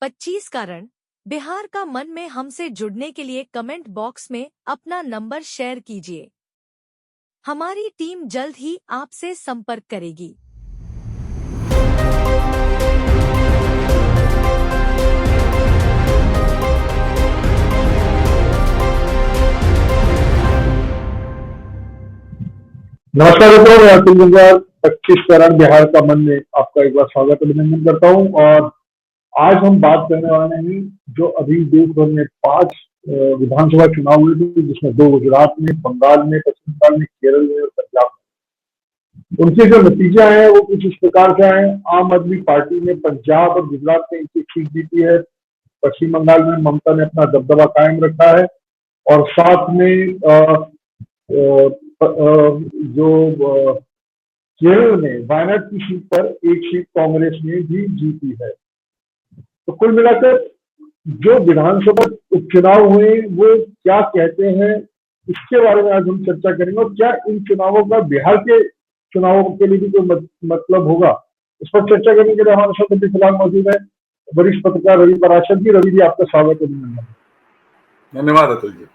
25 कारण बिहार का मन में हमसे जुड़ने के लिए कमेंट बॉक्स में अपना नंबर शेयर कीजिए। हमारी टीम जल्द ही आपसे संपर्क करेगी। नमस्कार मित्रों, मैं अतुल गुंजार 25 कारण बिहार का मन में आपका एक बार स्वागत अभिनंदन करता हूं। और आज हम बात करने वाले हैं जो अभी देश भर में 5 विधानसभा चुनाव हुए थे, जिसमें 2 गुजरात में, बंगाल में, पश्चिम बंगाल में, केरल में और पंजाब में। उनके जो नतीजे आए हैं वो कुछ इस प्रकार से आए। आम आदमी पार्टी ने पंजाब और गुजरात में एक सीट जीती है। पश्चिम बंगाल में ममता ने अपना दबदबा कायम रखा है और साथ में जो केरल में वायनाड की सीट पर एक सीट कांग्रेस ने भी जीती है। तो कुल मिलाकर जो विधानसभा उपचुनाव हुए वो क्या कहते हैं, इसके बारे में आज हम चर्चा करेंगे। और क्या इन चुनावों का बिहार के चुनावों के लिए भी कोई मतलब होगा, इस पर चर्चा करने के लिए हमारे साथ अभी फिलहाल मौजूद है वरिष्ठ पत्रकार रवि पराशर जी। रवि जी, आपका स्वागत है। धन्यवाद अतुल जी।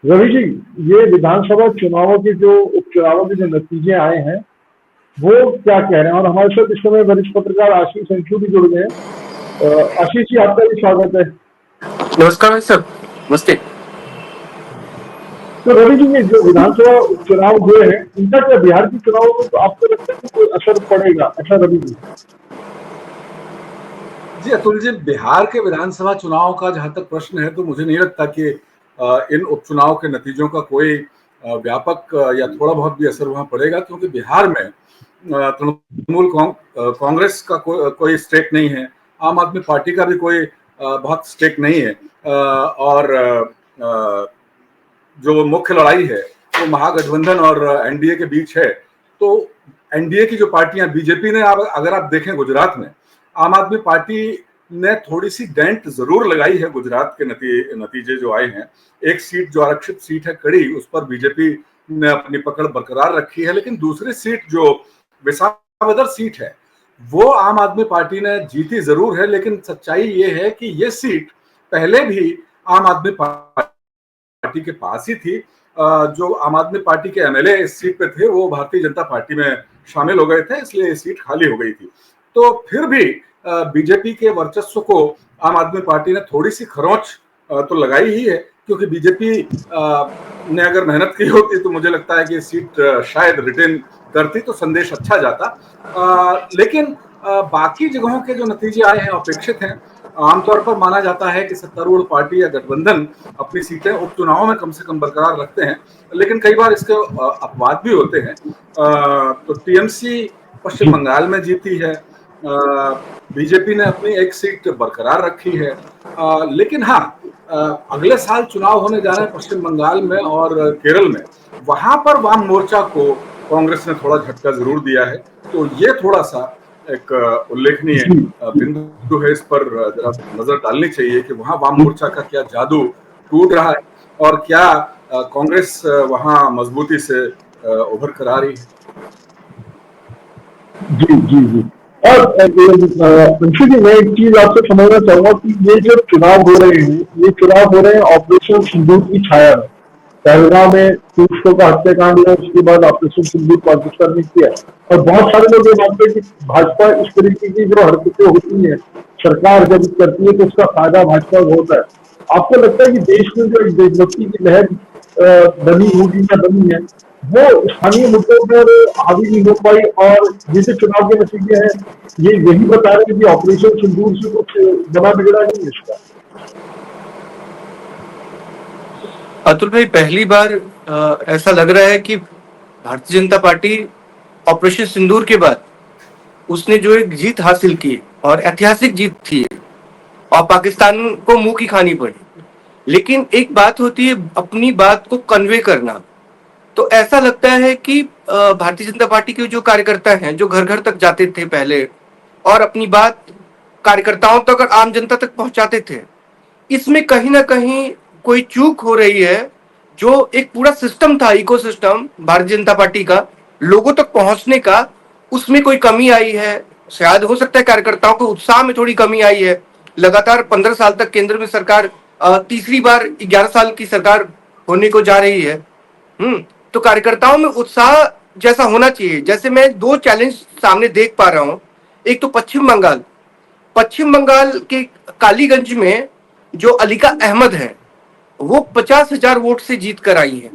रवि जी, ये विधानसभा चुनावों के जो उपचुनावों के जो नतीजे आए हैं वो क्या कह रहे हैं? और हमारे साथ इस समय वरिष्ठ पत्रकार आशीष अंशु भी जुड़ गए हैं। आशीष जी, आपका भी स्वागत है। नमस्कार सर। नमस्ते। तो रवि जी, ये जो विधानसभा उपचुनाव हुए हैं इनका क्या बिहार के चुनाव में तो आपको लगता है कि कोई असर पड़ेगा, ऐसा रवि जी? जी अतुल जी, बिहार के विधानसभा चुनाव का जहां तक प्रश्न है तो मुझे नहीं लगता कि इन उपचुनाव के नतीजों का कोई व्यापक या थोड़ा बहुत भी असर वहां पड़ेगा, क्योंकि बिहार में तृणमूल कांग्रेस का कोई स्टेक नहीं है, आम आदमी पार्टी का भी कोई बहुत स्टेक नहीं है। और जो मुख्य लड़ाई है वो महागठबंधन और एनडीए के बीच है। तो एनडीए की जो पार्टियां, बीजेपी ने, अगर आप देखें गुजरात में, आम आदमी पार्टी ने थोड़ी सी डेंट जरूर लगाई है। गुजरात के नतीजे जो आए हैं, एक सीट जो आरक्षित सीट है कड़ी, उस पर बीजेपी ने अपनी पकड़ बरकरार रखी है। लेकिन दूसरी सीट जो विसावदर सीट है वो आम आदमी पार्टी ने जीती जरूर है, लेकिन सच्चाई ये है कि ये सीट पहले भी आम आदमी पार्टी के पास ही थी। जो आम आदमी पार्टी के एमएलए इस सीट पे थे वो भारतीय जनता पार्टी में शामिल हो गए थे, इसलिए ये सीट खाली हो गई थी। तो फिर भी बीजेपी के वर्चस्व को आम आदमी पार्टी ने थोड़ी सी खरोंच तो लगाई ही है, क्योंकि बीजेपी ने अगर मेहनत की होती तो मुझे लगता है कि सीट शायद रिटेन करती तो संदेश अच्छा जाता। लेकिन बाकी जगहों के जो नतीजे आए हैं अपेक्षित हैं। आमतौर पर माना जाता है कि सत्तारूढ़ पार्टी या गठबंधन अपनी सीटें उपचुनावों में कम से कम बरकरार रखते हैं, लेकिन कई बार इसके अपवाद भी होते हैं। तो टीएमसी पश्चिम बंगाल में जीती है, बीजेपी ने अपनी एक सीट बरकरार रखी है। लेकिन हाँ, अगले साल चुनाव होने जा रहे हैं पश्चिम बंगाल में और केरल में, वहां पर वाम मोर्चा को कांग्रेस ने थोड़ा झटका जरूर दिया है। तो ये थोड़ा सा एक उल्लेखनीय बिंदु है, इस पर जरा नजर डालनी चाहिए कि वहां वाम मोर्चा का क्या जादू टूट रहा है और क्या कांग्रेस वहां मजबूती से उभर कर आ रही है। जी जी जी। और अंशु जी, मैं एक चीज आपसे समझना चाहूंगा कि ये जो चुनाव हो रहे हैं, ये चुनाव हो रहे हैं ऑपरेशन सिंदूर की छाया में। पहलगाम में पुरुषों का हत्याकांड हुआ, उसके बाद ऑपरेशन सिंदूर पाकिस्तान ने किया। और बहुत सारे लोग ये मानते हैं कि भाजपा इस तरीके की जो हरकतें होती हैं, सरकार जब करती है तो उसका फायदा भाजपा को होता है। आपको लगता है कि देश में जो देशभक्ति की लहर बनी होगी या बनी है वो स्थानीय मुद्दों पर हावी नहीं हो पाई, और जैसे चुनाव के नतीजे हैं ये यही बता रहे हैं कि ऑपरेशन सिंदूर से कुछ बड़ा बिगड़ा नहीं है इसका? अतुल भाई, पहली बार ऐसा लग रहा है कि भारतीय जनता पार्टी ऑपरेशन सिंदूर के बाद उसने जो एक जीत हासिल की और ऐतिहासिक जीत थी और पाकिस्तान को मुंह की खानी पड़ी। लेकिन एक बात होती है अपनी बात को कन्वे करना। तो ऐसा लगता है कि भारतीय जनता पार्टी के जो कार्यकर्ता हैं, जो घर घर तक जाते थे पहले और अपनी बात कार्यकर्ताओं तक और आम जनता तक पहुंचाते थे, इसमें कहीं ना कहीं कोई चूक हो रही है। जो एक पूरा सिस्टम था, इकोसिस्टम भारतीय जनता पार्टी का लोगों तक पहुंचने का, उसमें कोई कमी आई है। शायद हो सकता है कार्यकर्ताओं के उत्साह में थोड़ी कमी आई है। लगातार 15 साल तक केंद्र में सरकार, तीसरी बार 11 साल की सरकार होने को जा रही है। तो कार्यकर्ताओं में उत्साह जैसा होना चाहिए। जैसे मैं दो चैलेंज सामने देख पा रहा हूं। एक तो पश्चिम बंगाल के कालीगंज में जो अलीका अहमद है, वो 50,000 वोट से जीत कर आई है,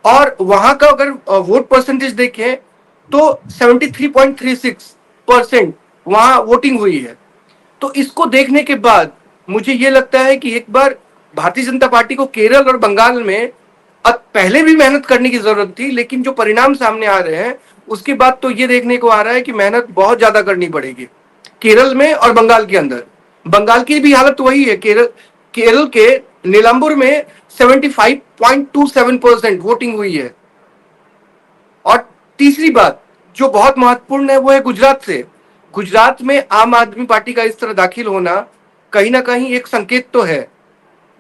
और वहां का अगर वोट परसेंटेज देखें तो 73.36% वहां वोटिंग हुई है। तो इसको देखने के बाद मुझे ये लगता है कि एक बार भारतीय जनता पार्टी को केरल और बंगाल में पहले भी मेहनत करने की जरूरत थी, लेकिन जो परिणाम सामने आ रहे हैं उसके बाद तो ये देखने को आ रहा है कि मेहनत बहुत ज्यादा करनी पड़ेगी केरल में और बंगाल के अंदर। बंगाल की भी हालत वही है। केरल के नीलांबुर में 75.27% वोटिंग हुई है। और तीसरी बात जो बहुत महत्वपूर्ण है वो है गुजरात से। गुजरात में आम आदमी पार्टी का इस तरह दाखिल होना कहीं ना कहीं एक संकेत तो है,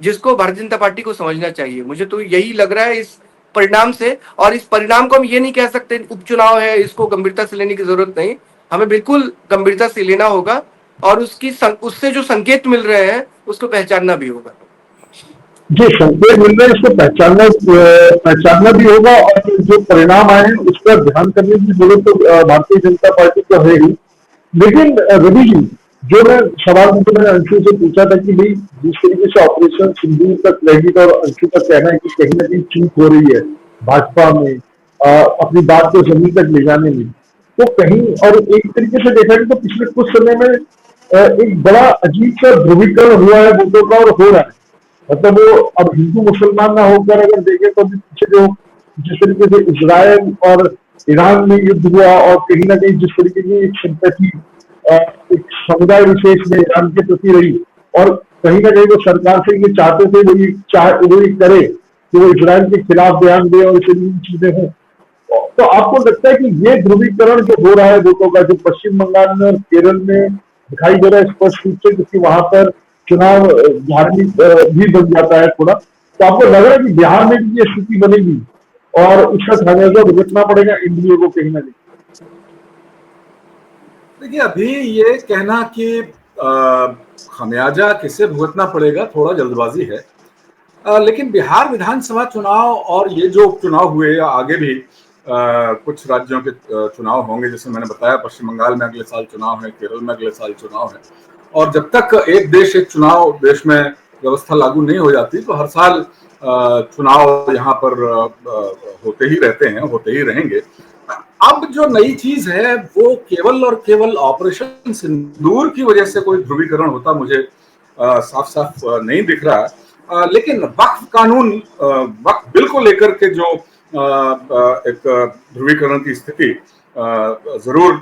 जिसको भारतीय जनता पार्टी को समझना चाहिए। मुझे तो यही लग रहा है इस परिणाम से। और इस परिणाम को हम ये नहीं कह सकते उपचुनाव है, इसको गंभीरता से लेने की जरूरत नहीं। हमें बिल्कुल गंभीरता से लेना होगा, और उससे जो संकेत मिल रहे हैं उसको पहचानना भी होगा। जी, संकेत मिल रहे हैं, इसको पहचानना भी होगा, और जो परिणाम आए हैं उस पर ध्यान करने की जरूरत तो भारतीय जनता पार्टी को है ही। लेकिन रवि जी, जो मैं सवाल मैंने अंशु से पूछा था कि भाई जिस तरीके से ऑपरेशन सिंदूर का क्रेडिट और अंशु का कहना है कि कहीं ना कहीं चूक हो रही है भाजपा में अपनी बात को जमीन तक ले जाने में, तो कहीं और एक तरीके से देखा जाए तो पिछले कुछ समय में एक बड़ा अजीब सा ध्रुवीकरण हुआ है वोटों का, और हो रहा है। मतलब वो अब हिंदू मुसलमान ना होकर अगर देखें तो अभी पीछे जो जिस तरीके से इजराइल और ईरान में युद्ध हुआ, और कहीं ना कहीं जिस तरीके की एक सिंपैथी एक समुदाय विशेष में ईरान के प्रति रही, और कहीं ना कहीं वो सरकार से ये चाहते थे वही करे कि वो इजराइल के खिलाफ बयान दे और इसे चीजें हों। तो आपको लगता है कि ये ध्रुवीकरण जो हो रहा है वोटों का, जो पश्चिम बंगाल में और केरल में दिखाई दे रहा है स्पष्ट रूप से, क्योंकि वहां पर चुनाव धार्मिक भी बन जाता है थोड़ा, तो आपको लग रहा है कि बिहार में भी ये स्थिति बनेगी और इसका खामियाजा भुगतना पड़ेगा एनडीए को कहीं ना कहीं? देखिए, अभी ये कहना कि खामियाजा किसे भुगतना पड़ेगा थोड़ा जल्दबाजी है। लेकिन बिहार विधानसभा चुनाव और ये जो उपचुनाव हुए या आगे भी कुछ राज्यों के चुनाव होंगे, जैसे मैंने बताया पश्चिम बंगाल में अगले साल चुनाव है, केरल में अगले साल चुनाव है, और जब तक एक देश एक चुनाव देश में व्यवस्था लागू नहीं हो जाती तो हर साल चुनाव यहाँ पर होते ही रहते हैं, होते ही रहेंगे। अब जो नई चीज है वो केवल और केवल ऑपरेशन सिंदूर की वजह से कोई ध्रुवीकरण होता मुझे साफ साफ नहीं दिख रहा। लेकिन वक्फ कानून, वक्फ बिल को लेकर के जो एक ध्रुवीकरण की स्थिति जरूर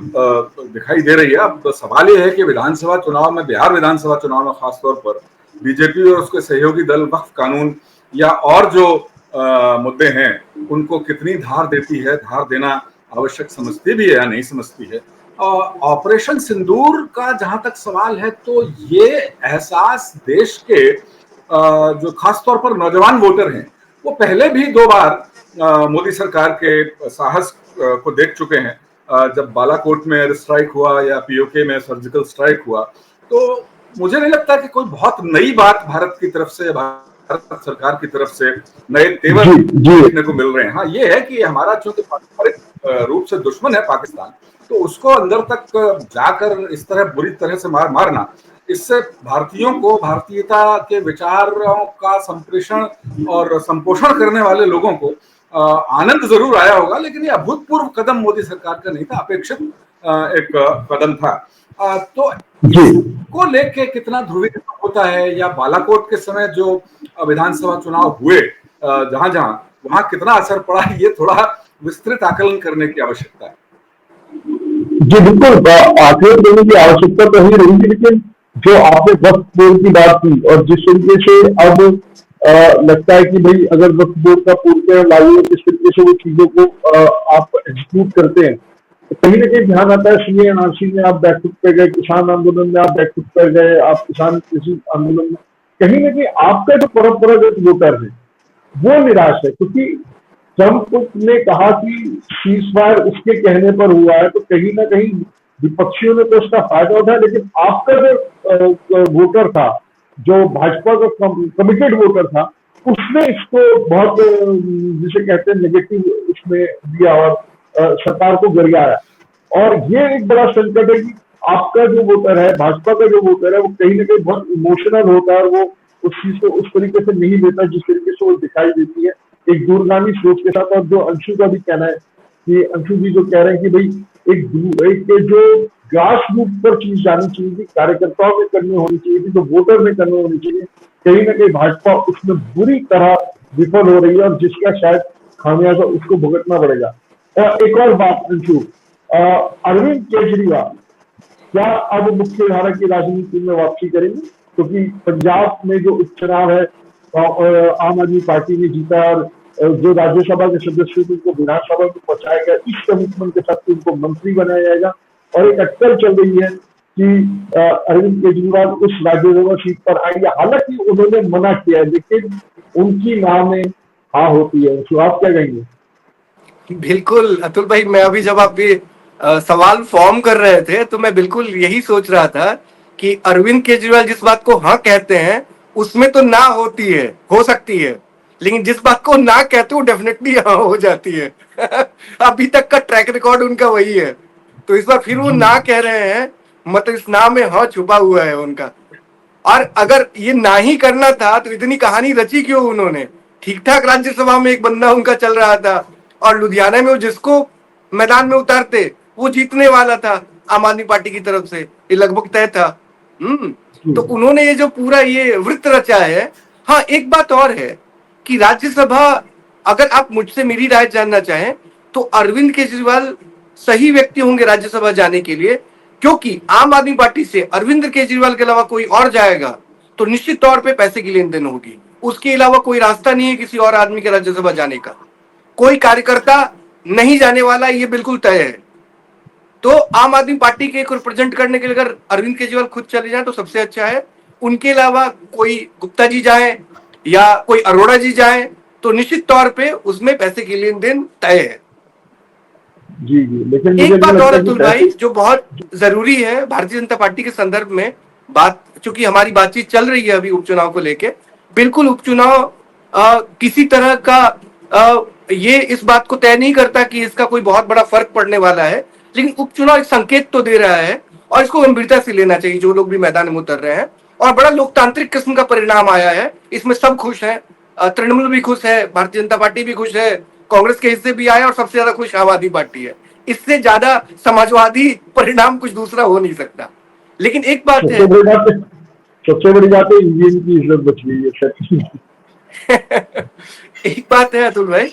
दिखाई दे रही है। अब सवाल यह है कि विधानसभा चुनाव में, बिहार विधानसभा चुनाव में खासतौर पर बीजेपी और उसके सहयोगी दल वक्फ कानून या और जो मुद्दे हैं उनको कितनी धार देती है, धार देना आवश्यक समझती भी है या नहीं समझती है। ऑपरेशन सिंदूर का जहां तक सवाल है तो ये एहसास देश के जो खासतौर पर नौजवान वोटर हैं वो पहले भी 2 बार मोदी सरकार के साहस को देख चुके हैं। जब बालाकोट में एयर स्ट्राइक हुआ या पीओके में सर्जिकल स्ट्राइक हुआ, तो मुझे नहीं लगता कि कोई बहुत नई बात भारत की तरफ से, भारत सरकार की तरफ से नए तेवर देखने को मिल रहे हैं। हाँ, ये है कि हमारा चूंकि पारंपरिक रूप से दुश्मन है पाकिस्तान, तो उसको अंदर तक जाकर इस तरह बुरी तरह से मारना, इससे भारतीयों को भारतीयता के विचारों का संप्रेषण और संपोषण करने वाले लोगों को आनंद जरूर आया होगा, लेकिन ये अभूतपूर्व कदम मोदी सरकार का नहीं था, अपेक्षित एक कदम था। तो इसको लेके कितना ध्रुवीकरण होता है, या बालाकोट के समय जो विधानसभा चुनाव हुए जहां जहां, वहां कितना असर पड़ा, ये थोड़ा विस्तृत आकलन करने की आवश्यकता है। जी बिल्कुल, आकलन करने की आवश्यकता तो ही रहेगी, लेकिन जो आपने वक्फ बोर्ड की बात की और जिस तरीके से अब लगता है कि भाई अगर वक्फ बोर्ड का पूर्ण लागू है, किस तरीके से वो चीजों को आप एग्जीक्यूट करते हैं, तो कहीं ना कहीं ध्यान आता है सीए एनआरसी में आप बैकफुट पे गए, किसान आंदोलन में आप बैकफुट पे गए, आप किसान कृषि आंदोलन में कहीं ना कहीं आपका जो परंपरागत वोटर है वो निराश है, क्योंकि ट्रंप ने कहा कि सीज फायर उसके कहने पर हुआ है, तो कहीं ना कहीं विपक्षियों ने तो उसका फायदा उठाया, लेकिन आपका जो वोटर था, जो भाजपा का कमिटेड वोटर था, उसने इसको बहुत जिसे कहते हैं नेगेटिव उसमें दिया और सरकार को गरियाया। और ये एक बड़ा संकट है कि आपका जो वोटर है, भाजपा का जो वोटर है, वो कहीं ना कहीं बहुत इमोशनल होता है और वो उस चीज को उस तरीके से नहीं लेता जिस तरीके से वो दिखाई देती है, एक दूरगामी सोच के साथ। और जो अंशु का भी कहना है कि अंशु जी जो कह रहे हैं कि भाई एक जो ग्रास रूट पर चीज जानी चाहिए थी, कार्यकर्ताओं में करनी होनी चाहिए थी, जो वोटर में करनी होनी चाहिए, कहीं ना कहीं भाजपा उसमें बुरी तरह विफल हो रही है और जिसका शायद खामियाजा उसको भुगतना पड़ेगा। और एक और बात अंशु, अरविंद केजरीवाल क्या अब मुख्य धारा की राजनीति में वापसी करेंगे? क्योंकि पंजाब में जो उपचुनाव है आम आदमी पार्टी ने जीता और जो राज्यसभा के सदस्य थे उनको विधानसभा में पहुंचाया गया, इस कमिटमेंट के साथ उनको मंत्री बनाया जाएगा। और एक अटकल चल रही है कि अरविंद केजरीवाल उस राज्यसभा सीट पर आएंगे, हालांकि उन्होंने मना किया है, लेकिन उनकी नाम में हाँ होती है। तो आप क्या कहेंगे? बिल्कुल अतुल भाई, मैं अभी जब आप ये सवाल फॉर्म कर रहे थे तो मैं बिल्कुल यही सोच रहा था कि अरविंद केजरीवाल जिस बात को हाँ कहते हैं उसमें तो ना होती है, हो सकती है, लेकिन जिस बात को ना कहते हो डेफिनेटली हाँ हो जाती है। अभी तक का ट्रैक रिकॉर्ड उनका वही है। तो इस बार फिर वो ना कह रहे हैं, मतलब इस ना में हाँ छुपा हुआ है उनका। और अगर ये ना ही करना था तो इतनी कहानी रची क्यों उन्होंने? ठीक ठाक राज्यसभा में एक बंदा उनका चल रहा था और लुधियाना में वो जिसको मैदान में उतारते वो जीतने वाला था आम आदमी पार्टी की तरफ से, ये लगभग तय था। तो उन्होंने ये जो पूरा ये वृत्त रचा है। हाँ, एक बात और है कि राज्यसभा, अगर आप मुझसे मेरी राय जानना चाहें तो अरविंद केजरीवाल सही व्यक्ति होंगे राज्यसभा जाने के लिए, क्योंकि आम आदमी पार्टी से अरविंद केजरीवाल के अलावा कोई और जाएगा तो निश्चित तौर पे पैसे की लेन देन होगी। उसके अलावा कोई रास्ता नहीं है किसी और आदमी के राज्यसभा जाने का। कोई कार्यकर्ता नहीं जाने वाला, ये बिल्कुल तय है। तो आम आदमी पार्टी के को रिप्रेजेंट करने के लिए अगर अरविंद केजरीवाल खुद चले जाए तो सबसे अच्छा है। उनके अलावा कोई गुप्ता जी जाए या कोई अरोड़ा जी जाए तो निश्चित तौर पे उसमें पैसे की लेन देन तय है। जी जी, लेकिन एक बात और अतुल भाई जो बहुत जरूरी है भारतीय जनता पार्टी के संदर्भ में, बात चूंकि हमारी बातचीत चल रही है अभी उपचुनाव को लेके, बिल्कुल उपचुनाव किसी तरह का ये इस बात को तय नहीं करता कि इसका कोई बहुत बड़ा फर्क पड़ने वाला है, लेकिन उपचुनाव एक संकेत तो दे रहा है और इसको गंभीरता से लेना चाहिए जो लोग भी मैदान में उतर रहे हैं। और बड़ा लोकतांत्रिक किस्म का परिणाम आया है, इसमें सब खुश है, तृणमूल भी खुश है, भारतीय जनता पार्टी भी खुश है, कांग्रेस के हिस्से भी आया और सबसे ज्यादा खुश आम आदमी पार्टी है। इससे ज्यादा समाजवादी परिणाम कुछ दूसरा हो नहीं सकता। लेकिन एक बात है, सबसे बड़ी बात है इंडियन की इज्जत बच गई है। एक बात है अतुल भाई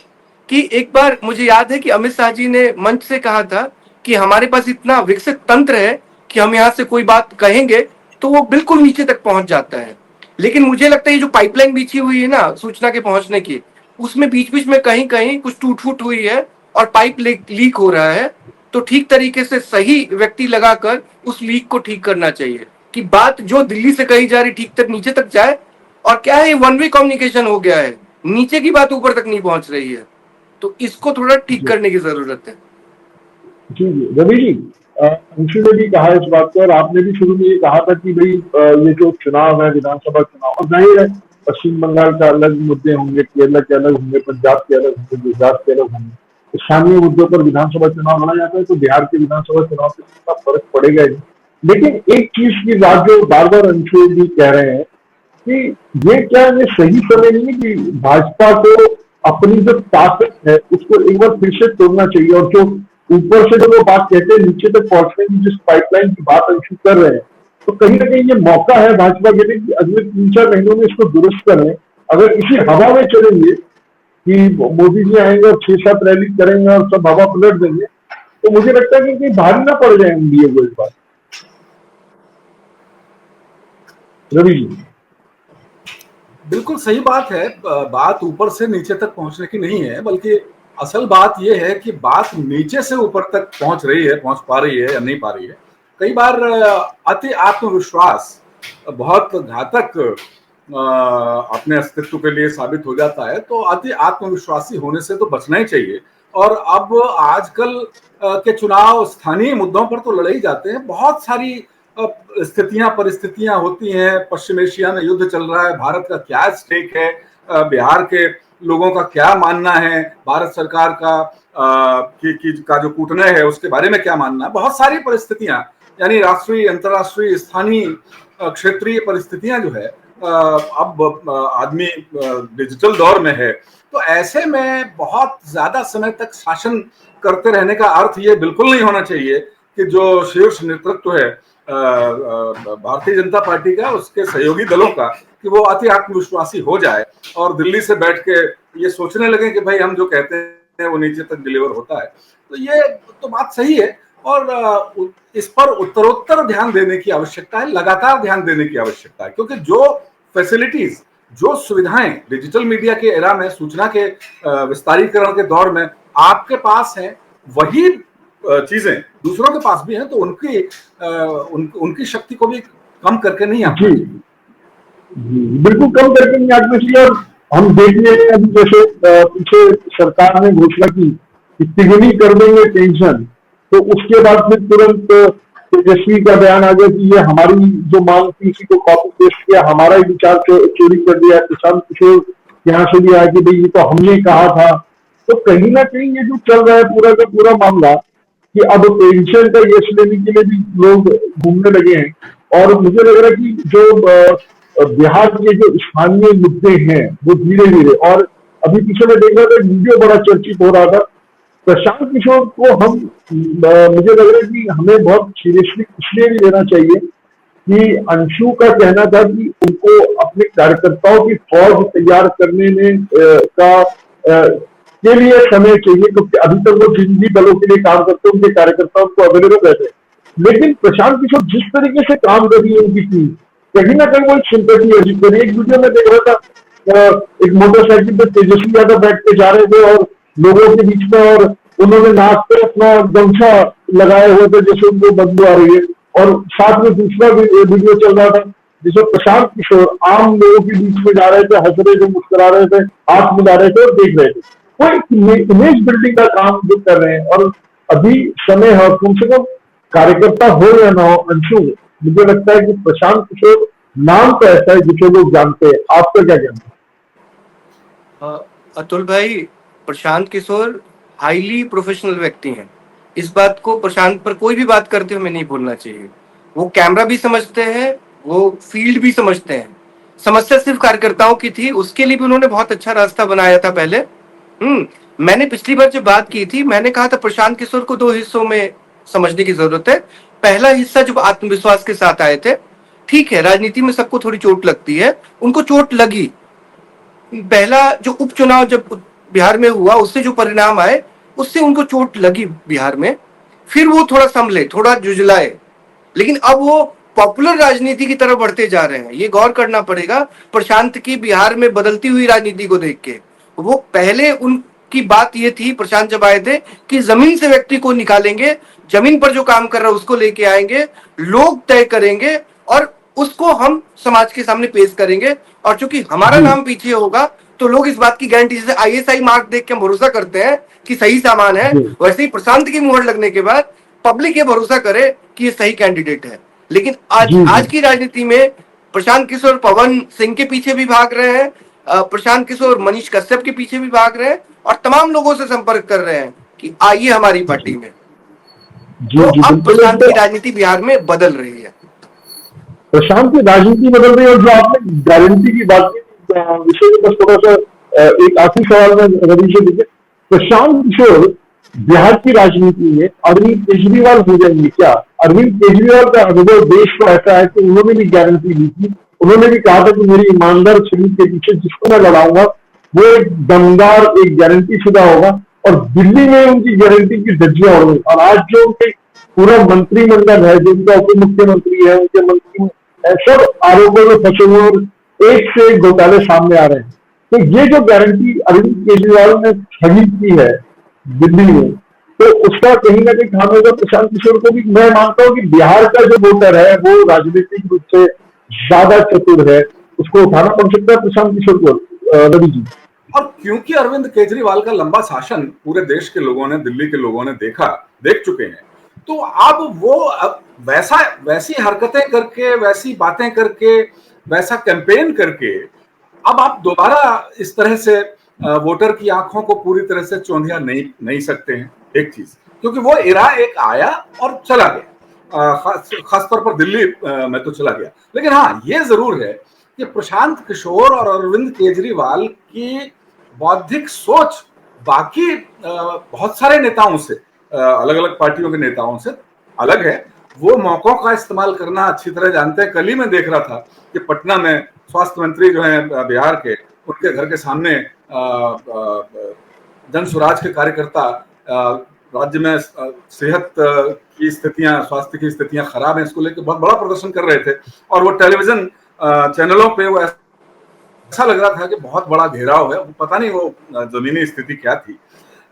कि एक बार मुझे याद है कि अमित शाह जी ने मंच से कहा था कि हमारे पास इतना विकसित तंत्र है कि हम यहाँ से कोई बात कहेंगे तो वो बिल्कुल नीचे तक पहुंच जाता है। लेकिन मुझे लगता है ये जो पाइपलाइन बिछी हुई है ना सूचना के पहुंचने की, उसमें बीच बीच में कहीं कहीं कुछ टूट फूट हुई है और पाइप लीक हो रहा है। तो ठीक तरीके से सही व्यक्ति लगाकर उस लीक को ठीक करना चाहिए कि बात जो दिल्ली से कही जा रही ठीक तक नीचे तक जाए। और क्या है, वन वे कम्युनिकेशन हो गया है, नीचे की बात ऊपर तक नहीं पहुंच रही है, तो इसको थोड़ा ठीक करने की जरूरत है। जी जी, रवि जी, अंशु ने भी कहा इस बात को और आपने भी शुरू में ये कहा था कि भाई ये जो चुनाव है विधानसभा चुनाव, और जाहिर है पश्चिम बंगाल का अलग मुद्दे होंगे, केरला के अलग होंगे, पंजाब के अलग होंगे, गुजरात के अलग होंगे, स्थानीय मुद्दों पर विधानसभा चुनाव लड़ा जाता है तो बिहार के विधानसभा चुनाव से कितना फर्क पड़ेगा ही। लेकिन एक चीज की बात जो बार बार अंशु जी कह रहे हैं कि ये क्या ये सही समय नहीं है कि भाजपा को अपनी जो ताकत है उसको एक बार फिर से तोड़ना चाहिए, और जो ऊपर से जो वो बात कहते हैं नीचे तक पहुंचने की जिस पाइपलाइन की बात अंशु कर रहे हैं, तो कहीं ना कहीं ये मौका है भाजपा के लिए कि अगले 3-4 महीनों में इसको दुरुस्त करें। अगर इसी हवा में चलेंगे कि मोदी जी आएंगे और 6-7 रैली करेंगे और सब हवा पलट देंगे, तो मुझे लगता है कि कहीं भारी ना पड़ जाए एनडीए को इस बार। रवि जी, बिल्कुल सही बात है। बात ऊपर से नीचे तक पहुंचने की नहीं है, बल्कि असल बात यह है कि बात नीचे से ऊपर तक पहुंच रही है, पहुंच पा रही है या नहीं पा रही है। कई बार अति आत्मविश्वास बहुत घातक अपने अस्तित्व के लिए साबित हो जाता है, तो अति आत्मविश्वासी होने से तो बचना ही चाहिए और अब आजकल के चुनाव स्थानीय मुद्दों पर तो लड़े ही जाते हैं, बहुत सारी स्थितियां परिस्थितियां होती हैं। पश्चिम एशिया में युद्ध चल रहा है, भारत का क्या स्टेक है, बिहार के लोगों का क्या मानना है, भारत सरकार का जो कूटनीति है उसके बारे में क्या मानना है, बहुत सारी परिस्थितियां, यानी राष्ट्रीय अंतर्राष्ट्रीय स्थानीय क्षेत्रीय परिस्थितियां जो है अब आदमी डिजिटल दौर में है। तो ऐसे में बहुत ज्यादा समय तक शासन करते रहने का अर्थ ये बिल्कुल नहीं होना चाहिए कि जो शीर्ष नेतृत्व है भारतीय जनता पार्टी का, उसके सहयोगी दलों का, कि वो अति आत्मविश्वासी हो जाए और दिल्ली से बैठ के ये सोचने लगे कि भाई हम जो कहते हैं वो नीचे तक डिलीवर होता है। तो ये तो बात सही है और इस पर उत्तरोत्तर ध्यान देने की आवश्यकता है, लगातार ध्यान देने की आवश्यकता है, क्योंकि जो फैसिलिटीज, जो सुविधाएं डिजिटल मीडिया के एरा में, सूचना के विस्तारीकरण के दौर में आपके पास है, वही चीजें दूसरों के पास भी हैं, तो उनकी शक्ति को भी कम करके नहीं आना चाहिए। बिल्कुल कम करके नहीं आना चाहिए। और हम देख रहे हैं अभी जैसे पीछे सरकार ने घोषणा की कि तिगुनी कर देंगे पेंशन, तो उसके बाद फिर तुरंत तेजस्वी का बयान आ गया कि ये हमारी जो मांग थी इसी को कॉपी पेस्ट किया, हमारा ही विचार चोरी कर दिया। प्रशांत किशोर यहाँ से भी आया कि भाई ये तो हमने कहा था। तो कहीं ना कहीं ये जो चल रहा है पूरा का पूरा मामला कि अब पेंशन का यश लेने के लिए भी लोग घूमने लगे हैं। और मुझे लग रहा है कि जो बिहार के जो स्थानीय मुद्दे हैं वो धीरे धीरे, और अभी पीछे मैं देख रहा था वीडियो बड़ा चर्चित हो रहा था, प्रशांत किशोर को हम मुझे लग रहा है कि हमें बहुत सीरियसली इसलिए भी लेना चाहिए कि अंशु का कहना था कि उनको अपने कार्यकर्ताओं की फौज तैयार करने में के लिए समय चाहिए, क्योंकि अभी तक वो जिन भी दलों के लिए काम करते हैं उनके कार्यकर्ताओं को अवेलेबल रहते हैं। लेकिन प्रशांत किशोर जिस तरीके से काम कर रही है उनकी टीम, कहीं ना कहीं वो एक सिंपैथी अर्जित कर रही है। एक वीडियो में देख रहा था एक मोटरसाइकिल पर तेजस्वी यादव बैठ के जा रहे थे और लोगों के बीच में, और उन्होंने नाक पे अपना गमछा लगाए हुए थे जैसे उनको बदबू आ रही है, और साथ में दूसरा वीडियो चल रहा था जिसमें प्रशांत किशोर आम लोगों के बीच में जा रहे थे, हंस रहे थे, मुस्कुरा रहे थे, हाथ मिला रहे थे और देख रहे थे। वो एक इमेज बिल्डिंग का काम जो कर रहे हैं। और अभी समय है, कम से कम कार्यकर्ता हो या ना हो, अंशु मुझे लगता है कि प्रशांत किशोर नाम तो ऐसा है जिसे लोग जानते हैं। आपका क्या कहना है? अतुल भाई, प्रशांत किशोर हाईली प्रोफेशनल व्यक्ति हैं। इस बात को प्रशांत पर कोई भी बात करते हुए नहीं भूलना चाहिए। वो कैमरा भी समझते हैं, वो फील्ड भी समझते हैं। समस्या सिर्फ कार्यकर्ताओं की थी, उसके लिए भी उन्होंने बहुत अच्छा रास्ता बनाया था पहले। मैंने पिछली बार जब बात की थी, मैंने कहा था प्रशांत किशोर को 2 हिस्सों में समझने की जरूरत है। पहला हिस्सा जब आत्मविश्वास के साथ आए थे, ठीक है, राजनीति में सबको थोड़ी चोट लगती है, उनको चोट लगी। पहला जो उपचुनाव जब बिहार में हुआ, उससे जो परिणाम आए, उससे उनको चोट लगी बिहार में। फिर वो थोड़ा संभले, थोड़ा जुझलाए, लेकिन अब वो पॉपुलर राजनीति की तरफ बढ़ते जा रहे हैं। ये गौर करना पड़ेगा प्रशांत की बिहार में बदलती हुई राजनीति को देख के। वो पहले उनकी बात ये थी, प्रशांत जब आए थे, कि जमीन से व्यक्ति को निकालेंगे, जमीन पर जो काम कर रहा है उसको लेके आएंगे, लोग तय करेंगे और उसको हम समाज के सामने पेश करेंगे। और चूंकि हमारा नाम पीछे होगा तो लोग इस बात की गारंटी, जैसे ISI मार्क देख के हम भरोसा करते हैं कि सही सामान है, वैसे ही प्रशांत की मुहर लगने के बाद पब्लिक ये भरोसा करे कि ये सही कैंडिडेट है। लेकिन आज की राजनीति में प्रशांत किशोर पवन सिंह के पीछे भी भाग रहे हैं, प्रशांत किशोर मनीष कश्यप के पीछे भी भाग रहे हैं और तमाम लोगों से संपर्क कर रहे हैं कि आइए हमारी पार्टी में। तो अब प्रशांत की राजनीति बिहार में बदल रही है। प्रशांत की राजनीति बदल रही है। और जो आपने गारंटी की बात की, विषय में बस थोड़ा सा एक आखिरी सवाल में रवि से देखिए, प्रशांत किशोर बिहार की राजनीति में अरविंद केजरीवाल हो जाएंगे क्या? अरविंद केजरीवाल का अनुभव देश को ऐसा है कि उन्होंने भी गारंटी दी थी, उन्होंने भी कहा था कि मेरी ईमानदार छवि के पीछे जिसको मैं लड़ाऊंगा वो एक दमदार, एक गारंटी शुदा होगा। और दिल्ली में उनकी गारंटी की धज्जियां उड़ गई। और आज जो उनके पूरा मंत्रिमंडल है, जो उनका उप मुख्यमंत्री है, उनके मंत्री सब आरोपों में फंसे हुए और एक से एक घोटाले सामने आ रहे हैं। तो ये जो गारंटी अरविंद केजरीवाल ने खरीद की है दिल्ली में, तो उसका कहीं ना कहीं खामियाजा प्रशांत किशोर को भी। मैं मानता हूं कि बिहार का जो वोटर है वो राजनीतिक रूप से ज्यादा चतुर है, उसको उठाना पड़ सकता है प्रशांत किशोर को। रवि जी, और क्योंकि अरविंद केजरीवाल का लंबा शासन पूरे देश के लोगों ने, दिल्ली के लोगों ने देख चुके हैं, तो अब वैसी हरकतें करके, वैसी बातें करके, वैसा कैंपेन करके अब आप दोबारा इस तरह से वोटर की आंखों को पूरी तरह से चौंधिया नहीं सकते हैं। एक चीज, क्योंकि वो इरा एक आया और चला गया, खास तौर पर दिल्ली में तो चला गया। लेकिन हाँ, ये जरूर है कि प्रशांत किशोर और अरविंद केजरीवाल की बौद्धिक सोच बाकी बहुत सारे नेताओं से, अलग अलग पार्टियों के नेताओं से अलग है। वो मौकों का इस्तेमाल करना अच्छी तरह जानते हैं। कल ही मैं देख रहा था कि पटना में स्वास्थ्य मंत्री जो हैं बिहार के, उनके घर के सामने जन स्वराज के कार्यकर्ता राज्य में सेहत की स्थितियां, स्वास्थ्य की स्थितियां खराब हैं, इसको लेकर बहुत बड़ा प्रदर्शन कर रहे थे। और वो टेलीविजन चैनलों पे वो ऐसा लग रहा था कि बहुत बड़ा घेराव है, पता नहीं वो जमीनी स्थिति क्या थी।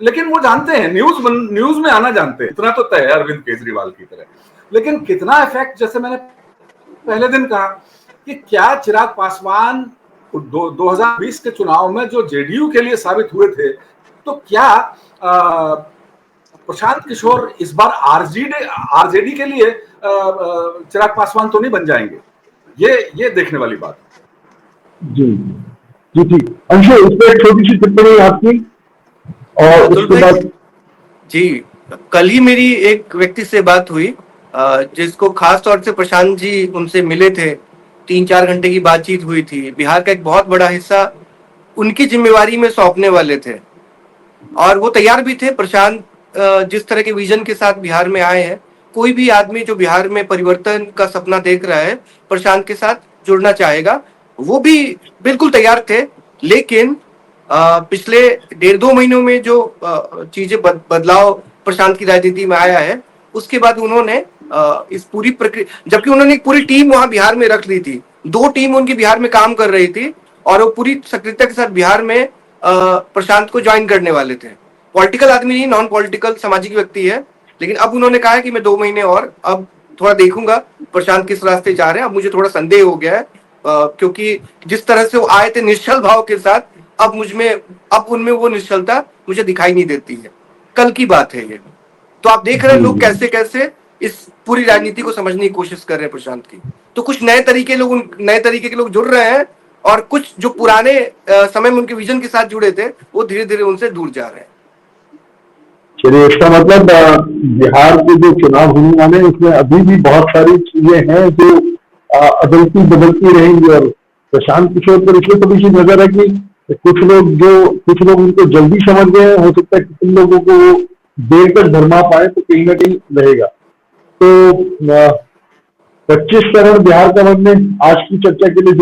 लेकिन वो जानते हैं, न्यूज में आना जानते हैं, इतना तो तय है अरविंद केजरीवाल की तरह। लेकिन कितना इफेक्ट, जैसे मैंने पहले दिन कहा कि क्या चिराग पासवान 2020 के चुनाव में जो जेडीयू के लिए साबित हुए थे, तो क्या प्रशांत किशोर इस बार आरजेडी के लिए चिराग पासवान तो नहीं बन जाएंगे? ये देखने वाली बात है। जी जी ठीक। अंशु, इस पर एक छोटी सी टिप्पणी आपकी, और उसके बाद जी, कल ही मेरी एक व्यक्ति से बात हुई जिसको खास तौर से प्रशांत जी उनसे मिले थे, 3-4 घंटे की बातचीत हुई थी। बिहार का एक बहुत बड़ा हिस्सा उनकी जिम्मेवारी में सौंपने वाले थे और वो तैयार भी थे। प्रशांत जिस तरह के विजन के साथ बिहार में आए हैं, कोई भी आदमी जो बिहार में परिवर्तन का सपना देख रहा है प्रशांत के साथ जुड़ना चाहेगा, वो भी बिल्कुल तैयार थे। लेकिन पिछले 1.5-2 महीनों में जो चीजें बदलाव प्रशांत की राजनीति में आया है, उसके बाद उन्होंने इस पूरी प्रक्रिया, जबकि उन्होंने एक पूरी टीम वहां बिहार में रख ली थी, 2 टीम उनकी बिहार में काम कर रही थी और वो पूरी सक्रियता के साथ बिहार में प्रशांत को ज्वाइन करने वाले थे। पॉलिटिकल आदमी नहीं, नॉन पॉलिटिकल सामाजिक व्यक्ति है। लेकिन अब उन्होंने कहा है कि मैं 2 महीने और अब थोड़ा देखूंगा प्रशांत किस रास्ते जा रहे हैं। अब मुझे थोड़ा संदेह हो गया है क्योंकि जिस तरह से वो आए थे निश्चल भाव के साथ, अब उनमें वो निश्चलता मुझे दिखाई नहीं देती है। कल की बात है ये। तो आप देख रहे हैं लोग कैसे कैसे इस पूरी राजनीति को समझने की कोशिश कर रहे हैं प्रशांत की। तो कुछ नए तरीके के लोग जुड़ रहे हैं और कुछ जो पुराने समय में उनके विजन के साथ जुड़े थे, वो धीरे धीरे उनसे दूर जा रहे हैं। चलिए, इसका मतलब बिहार के जो चुनाव होने वाले हैं, उसमें अभी भी बहुत सारी चीजें हैं जो अदलती बदलती रहेंगी। और प्रशांत किशोर पर इसलिए थोड़ी सी नजर है कि कुछ लोग उनको जल्दी समझ गए, हो सकता है कि कुछ लोगों को वो देर तक भरमा पाए, तो कहीं ना कहीं रहेगा। तो 25 करोड़ बिहार का मन में आज की चर्चा के लिए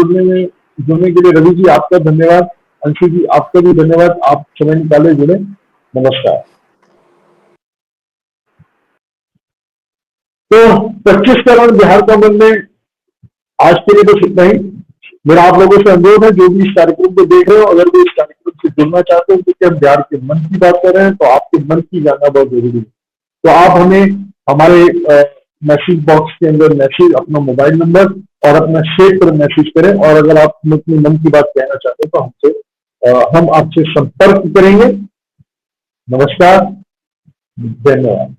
जुड़ने के लिए रवि जी आपका धन्यवाद, अंशु जी आपका भी धन्यवाद, आप समय निकाले जुड़े। नमस्कार। तो 25 करोड़ बिहार का मन में आज के लिए बस इतना ही। मेरा आप लोगों से अनुरोध है, जो भी इस कार्यक्रम को देख रहे हो, अगर वो इस कार्यक्रम से जुड़ना चाहते हो, क्योंकि हम बिहार के मन की बात कर रहे हैं, तो आपके मन की जानना बहुत जरूरी है। तो आप हमें हमारे मैसेज बॉक्स के अंदर मैसेज, अपना मोबाइल नंबर और अपना क्षेत्र मैसेज करें। और अगर आप अपने मन की बात कहना चाहते हो तो हम आपसे संपर्क करेंगे। नमस्कार, धन्यवाद।